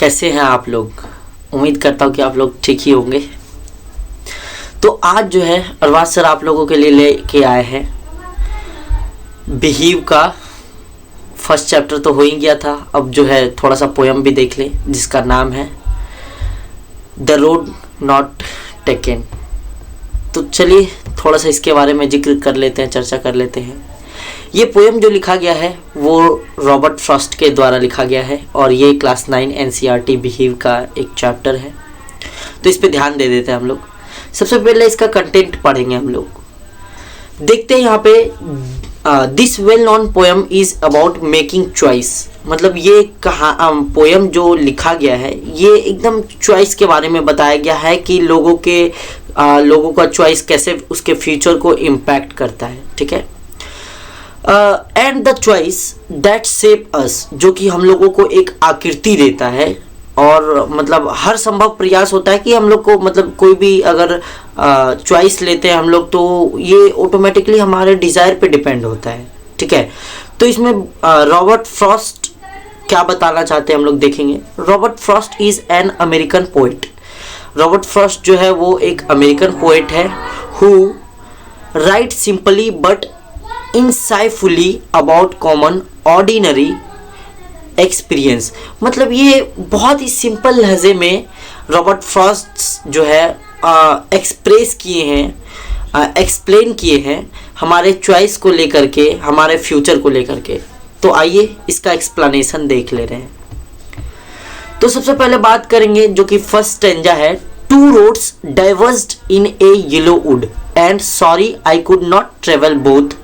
कैसे हैं आप लोग। उम्मीद करता हूँ कि आप लोग ठीक ही होंगे। तो आज जो है अरबाज सर आप लोगों के लिए लेके आए हैं बिहीव का फर्स्ट चैप्टर तो हो ही गया था, अब जो है थोड़ा सा पोयम भी देख लें जिसका नाम है द रोड नॉट टेकन। तो चलिए थोड़ा सा इसके बारे में जिक्र कर लेते हैं, चर्चा कर लेते हैं। ये पोयम जो लिखा गया है वो रॉबर्ट फ्रॉस्ट के द्वारा लिखा गया है और ये क्लास 9 एनसीईआरटी बिहीव का एक चैप्टर है। तो इस पे ध्यान दे देते हैं हम लोग। सबसे पहले इसका कंटेंट पढ़ेंगे हम लोग। देखते हैं यहाँ पे this well known poem is about making choice. मतलब ये पोयम जो लिखा गया है ये एकदम चॉइस के बारे में बताया गया है कि लोगों का चॉइस कैसे उसके फ्यूचर को इम्पैक्ट करता है। ठीक है। And the choice that shape us, जो कि हम लोगों को एक आकृति देता है और मतलब हर संभव प्रयास होता है कि हम लोग को मतलब कोई भी अगर चॉइस लेते हैं हम लोग तो ये ऑटोमेटिकली हमारे डिज़ायर पे डिपेंड होता है। ठीक है। तो इसमें रॉबर्ट फ्रॉस्ट क्या बताना चाहते हैं हम लोग देखेंगे। Robert Frost is an American poet. Robert Frost जो है वो एक अमेरिकन पोएट है who right simply but insightfully about common ordinary experience। मतलब ये बहुत ही सिंपल लहजे में रॉबर्ट फ्रॉस्ट जो है एक्सप्रेस किए हैं, एक्सप्लेन किए हैं हमारे चॉइस को लेकर के, हमारे फ्यूचर को लेकर के। तो आइए इसका एक्सप्लेनेशन देख ले रहे हैं। तो सबसे पहले बात करेंगे जो कि फर्स्ट स्टेंजा है। Two roads diverged in a yellow wood and sorry I could not travel both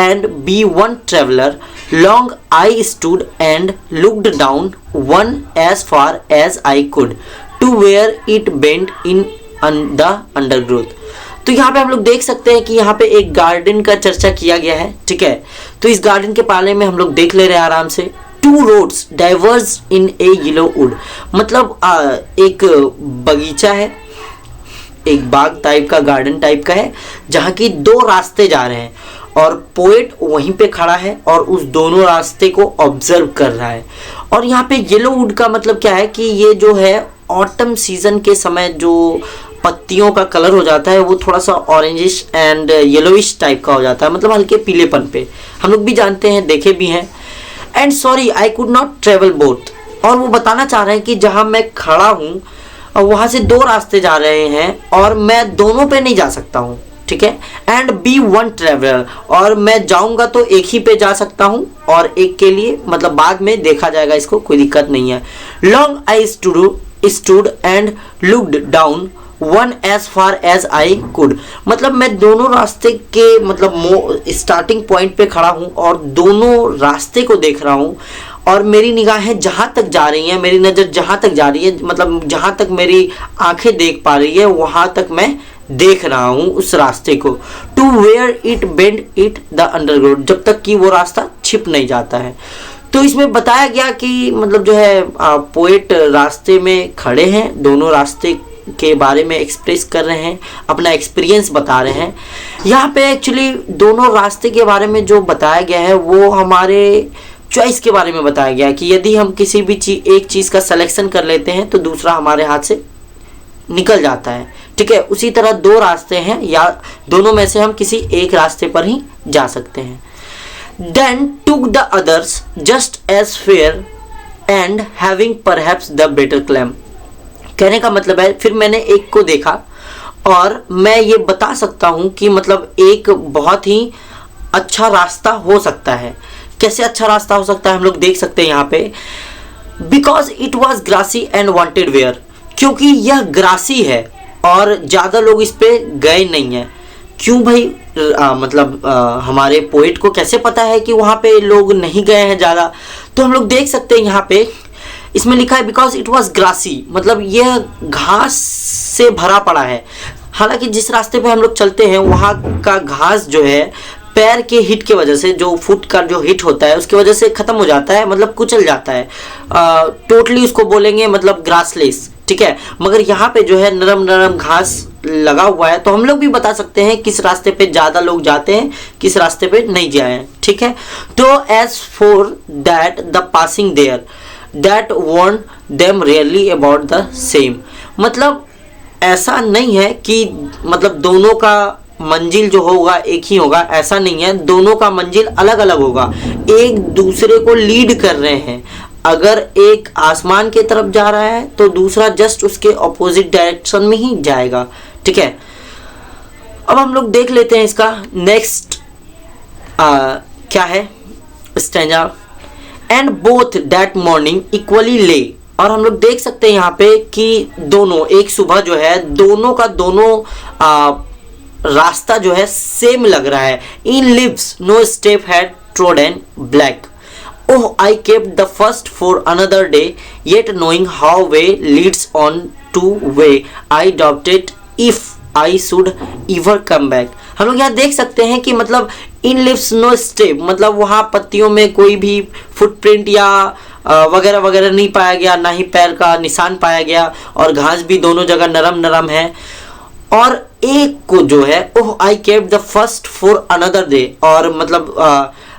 and be one traveler. Long I stood and looked down one as far as I could to where it bent in the undergrowth। तो यहाँ पे हम लोग देख सकते हैं कि यहाँ पे एक गार्डन का चर्चा किया गया है। ठीक है। तो इस गार्डन के बारे में हम लोग देख ले रहे हैं आराम से। Two roads diverse in a yellow would, मतलब एक बगीचा है, एक बाग टाइप का, गार्डन टाइप का है जहाँ की दो रास्ते जा रहे हैं और पोएट वहीं पे खड़ा है और उस दोनों रास्ते को ऑब्जर्व कर रहा है। और यहाँ पे येलो वुड का मतलब क्या है कि ये जो है ऑटम सीजन के समय जो पत्तियों का कलर हो जाता है वो थोड़ा सा ऑरेंजिश एंड येलोइश टाइप का हो जाता है, मतलब हल्के पीलेपन पे। हम लोग भी जानते हैं, देखे भी हैं। And sorry I could not travel both, और वो बताना चाह रहे हैं कि जहाँ मैं खड़ा हूँ वहाँ से दो रास्ते जा रहे हैं और मैं दोनों पे नहीं जा सकता हूँ। ठीक है। एंड बी वन ट्रेवलर, और मैं जाऊंगा तो एक ही पे जा सकता हूं और एक के लिए मतलब बाद में देखा जाएगा, इसको कोई दिक्कत नहीं है। Long I stood and looked down one as far as I could, मतलब मैं दोनों रास्ते के मतलब स्टार्टिंग पॉइंट पे खड़ा हूं और दोनों रास्ते को देख रहा हूं और मेरी निगाहें जहाँ तक जा रही हैं, मेरी नज़र जहाँ तक जा रही है, मतलब जहाँ तक मेरी आंखें देख पा रही है वहाँ तक मैं देख रहा हूँ उस रास्ते को। To where it bend it the underground, जब तक कि वो रास्ता छिप नहीं जाता है। तो इसमें बताया गया कि मतलब जो है पोएट रास्ते में खड़े हैं, दोनों रास्ते के बारे में एक्सप्रेस कर रहे हैं, अपना एक्सपीरियंस बता रहे हैं। यहाँ पे एक्चुअली दोनों रास्ते के बारे में जो बताया गया है वो हमारे चॉइस के बारे में बताया गया है कि यदि हम किसी भी एक चीज़ का सिलेक्शन कर लेते हैं तो दूसरा हमारे हाथ से निकल जाता है। ठीक है। उसी तरह दो रास्ते हैं या दोनों में से हम किसी एक रास्ते पर ही जा सकते हैं। Then took the others just as fair and having perhaps the better claim. कहने का मतलब है फिर मैंने एक को देखा और मैं ये बता सकता हूं कि मतलब एक बहुत ही अच्छा रास्ता हो सकता है। कैसे अच्छा रास्ता हो सकता है हम लोग देख सकते हैं यहाँ पे। Because it was grassy and wanted wear, क्योंकि यह ग्रासी है और ज़्यादा लोग इस पे गए नहीं हैं। क्यों भाई, हमारे पोएट को कैसे पता है कि वहाँ पे लोग नहीं गए हैं ज़्यादा। तो हम लोग देख सकते हैं यहाँ पे इसमें लिखा है बिकॉज इट वॉज ग्रासी, मतलब यह घास से भरा पड़ा है। हालांकि जिस रास्ते पे हम लोग चलते हैं वहाँ का घास जो है पैर के हिट की वजह से, जो फुट का जो हिट होता है उसकी वजह से ख़त्म हो जाता है, मतलब कुचल जाता है। टोटली उसको बोलेंगे मतलब ग्रासलेस। ठीक है। मगर यहाँ पे जो है नरम नरम घास लगा हुआ है, तो हम लोग भी बता सकते हैं किस रास्ते पे ज़्यादा लोग जाते हैं, किस रास्ते पे नहीं जाए हैं। ठीक है। तो as for that the passing there, that want them really about the same. मतलब ऐसा नहीं है कि मतलब दोनों का मंजिल जो होगा एक ही होगा, ऐसा नहीं है, दोनों का मंजिल अलग अलग होगा, एक दूसरे को लीड कर रहे हैं। अगर एक आसमान की तरफ जा रहा है तो दूसरा जस्ट उसके ऑपोजिट डायरेक्शन में ही जाएगा, ठीक है। अब हम लोग देख लेते हैं इसका नेक्स्ट क्या है stanza. And both that morning equally ले, और हम लोग देख सकते हैं यहाँ पे कि दोनों, एक सुबह जो है दोनों का दोनों रास्ता जो है सेम लग रहा है। In leaves no step had trodden black, oh I kept the first for another day, yet knowing how way leads on to way, I doubted if I should ever come back. हम लोग यहाँ देख सकते हैं कि मतलब इन leaves no step, मतलब वहाँ पत्तियों में कोई भी फुटप्रिंट या वगैरह वगैरह नहीं पाया गया, ना ही पैर का निशान पाया गया, और घास भी दोनों जगह नरम नरम है। और एक को जो है oh I kept the first for another day, और मतलब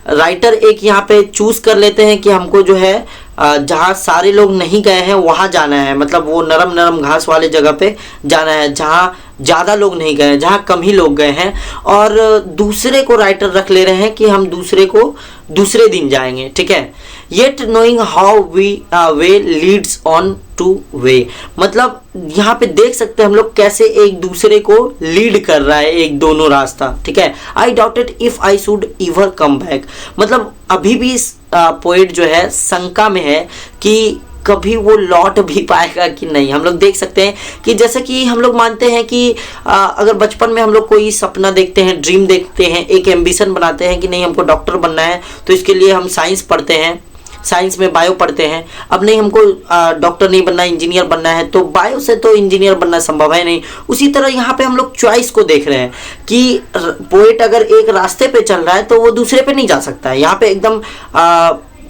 राइटर एक यहाँ पे चूज कर लेते हैं कि हमको जो है जहाँ सारे लोग नहीं गए हैं वहाँ जाना है, मतलब वो नरम नरम घास वाले जगह पे जाना है जहाँ ज़्यादा लोग नहीं गए, जहाँ कम ही लोग गए हैं। और दूसरे को राइटर रख ले रहे हैं कि हम दूसरे को दूसरे दिन जाएंगे, ठीक है। Yet knowing how way leads on to वे, मतलब यहाँ पे देख सकते हैं हम लोग कैसे एक दूसरे को लीड कर रहा है एक दोनों रास्ता, ठीक है। आई doubted if I should ever come back, मतलब अभी भी पोएट जो है शंका में है कि कभी वो लौट भी पाएगा कि नहीं। हम लोग देख सकते हैं कि जैसे कि हम लोग मानते हैं कि अगर बचपन में हम लोग कोई सपना देखते हैं, ड्रीम देखते हैं, एक एम्बिशन बनाते हैं कि नहीं हमको डॉक्टर बनना है, तो इसके लिए हम साइंस पढ़ते हैं, साइंस में बायो पढ़ते हैं। अब नहीं हमको डॉक्टर नहीं बनना, इंजीनियर बनना है, तो बायो से तो इंजीनियर बनना संभव है नहीं। उसी तरह यहाँ पे हम लोग चॉइस को देख रहे हैं कि पोएट अगर एक रास्ते पे चल रहा है तो वो दूसरे पे नहीं जा सकता है, यहाँ पे एकदम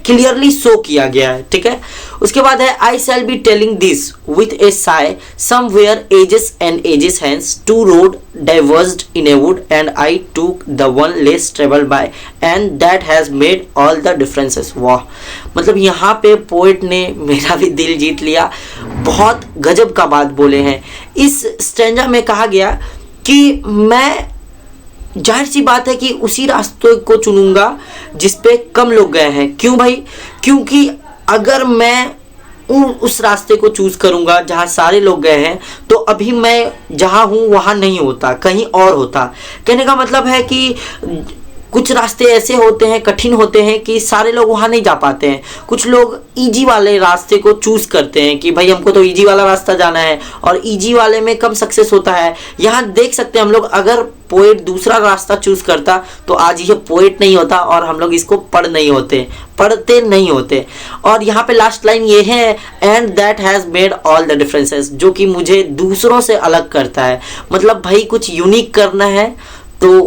क्लियरली शो किया गया है, ठीक है। उसके बाद है I shall be telling this with a sigh somewhere ages and ages hence two roads diverged in a wood and I took the one less travel by and that has made all the differences. वाह, मतलब यहाँ पे poet ने मेरा भी दिल जीत लिया, बहुत गजब का बात बोले हैं। इस स्टैंजा में कहा गया कि मैं जाहिर सी बात है कि उसी रास्ते को चुनूंगा जिस पे कम लोग गए हैं। क्यों भाई? क्योंकि अगर मैं उस रास्ते को चूज करूंगा जहां सारे लोग गए हैं तो अभी मैं जहां हूं वहां नहीं होता, कहीं और होता। कहने का मतलब है कि कुछ रास्ते ऐसे होते हैं, कठिन होते हैं कि सारे लोग वहाँ नहीं जा पाते हैं। कुछ लोग इजी वाले रास्ते को चूज करते हैं कि भाई हमको तो इजी वाला रास्ता जाना है, और इजी वाले में कम सक्सेस होता है। यहाँ देख सकते हैं हम लोग, अगर पोएट दूसरा रास्ता चूज करता तो आज ये पोएट नहीं होता और हम लोग इसको पढ़ते नहीं होते। और यहाँ पे लास्ट लाइन ये है, and that has made all the differences, जो कि मुझे दूसरों से अलग करता है। मतलब भाई कुछ यूनिक करना है तो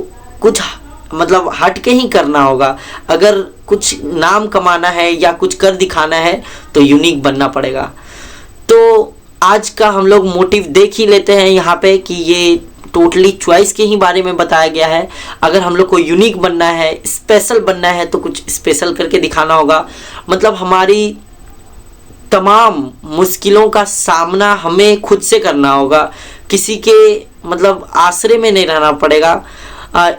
कुछ मतलब हट के ही करना होगा। अगर कुछ नाम कमाना है या कुछ कर दिखाना है तो यूनिक बनना पड़ेगा। तो आज का हम लोग मोटिव देख ही लेते हैं यहाँ पे कि ये टोटली चॉइस के ही बारे में बताया गया है। अगर हम लोग को यूनिक बनना है, स्पेशल बनना है तो कुछ स्पेशल करके दिखाना होगा। मतलब हमारी तमाम मुश्किलों का सामना हमें खुद से करना होगा, किसी के मतलब आसरे में नहीं रहना पड़ेगा।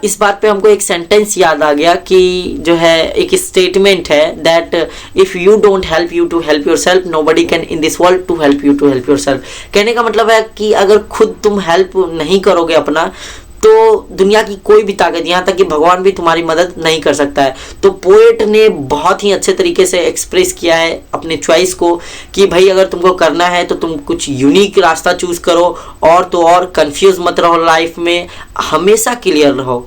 इस बात पे हमको एक सेंटेंस याद आ गया कि जो है एक स्टेटमेंट है that if you don't help you to help yourself nobody can in this world to help you to help yourself. कहने का मतलब है कि अगर खुद तुम हेल्प नहीं करोगे अपना तो दुनिया की कोई भी ताकत, यहाँ तक कि भगवान भी तुम्हारी मदद नहीं कर सकता है। तो पोएट ने बहुत ही अच्छे तरीके से एक्सप्रेस किया है अपने चॉइस को कि भाई अगर तुमको करना है तो तुम कुछ यूनिक रास्ता चूज करो, और तो और कंफ्यूज मत रहो, लाइफ में हमेशा क्लियर रहो।